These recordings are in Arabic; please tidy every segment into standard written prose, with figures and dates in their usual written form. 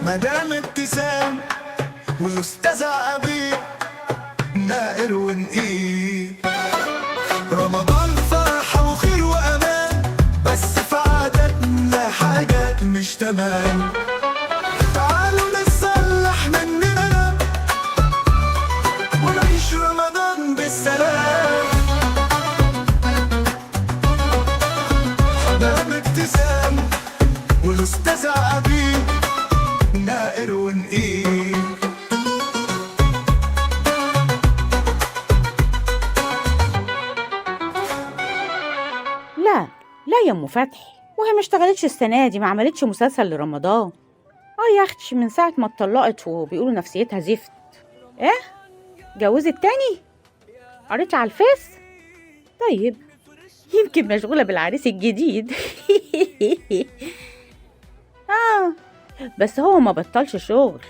مدام ابتسام والأستاذة عبير نائر ونقيب. رمضان فرحة وخير وأمان، بس في عاداتنا حاجات مش تمام. تعالوا نصلح مننا ونعيش رمضان بالسلام. مدام ابتسام والأستاذة عبير نائر ونقيب. لا لا يا ام فتحي، وهي ما اشتغلتش السنه دي، ما عملتش مسلسل لرمضان. يا اختي من ساعه ما اتطلقت وبيقولوا نفسيتها زفت. ايه جوزت تاني؟ قريت على الفيس؟ طيب يمكن مشغوله بالعريس الجديد. بس هو ما بطلش شغل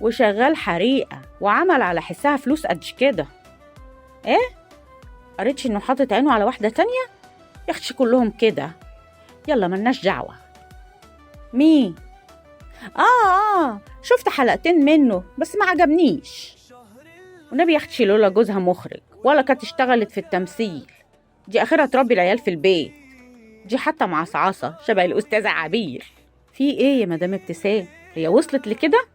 وشغال حريقه وعمل على حسها فلوس قد كده. ايه قريتش انه حاطط عينه على واحده تانية؟ يا اختي كلهم كده، يلا ملناش دعوة. مين؟ شفت حلقتين منه بس ما عجبنيش. والنبي يا اختي لولا جوزها مخرج ولا كانت اشتغلت في التمثيل، دي اخرها تربي العيال في البيت، دي حتى معصعصة شبه الأستاذة عبير. في ايه يا مدام ابتسام، هي وصلت لكده؟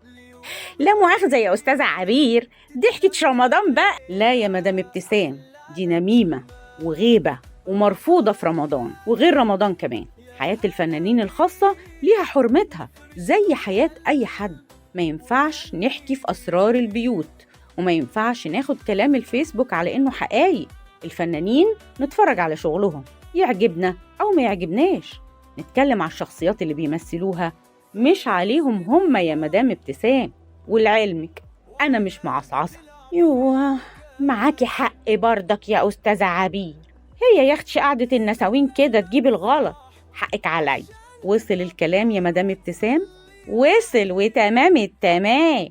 لا مؤاخذة يا أستاذة عبير، ضحكة رمضان بقى. لا يا مدام ابتسام، دي نميمة وغيبة ومرفوضة في رمضان وغير رمضان كمان. حياة الفنانين الخاصة ليها حرمتها زي حياة أي حد. ما ينفعش نحكي في أسرار البيوت، وما ينفعش ناخد كلام الفيسبوك على إنه حقايق. الفنانين نتفرج على شغلهم، يعجبنا أو ما يعجبناش، نتكلم على الشخصيات اللي بيمثلوها مش عليهم هم يا مدام ابتسام. ولعلمك أنا مش معصعصة. يوه معاكي حق برضك يا أستاذة عبير، هي يا اختي قعدة النساوين كده تجيب الغلط. حقك علي. وصل الكلام يا مدام ابتسام؟ وصل وتمام التمام.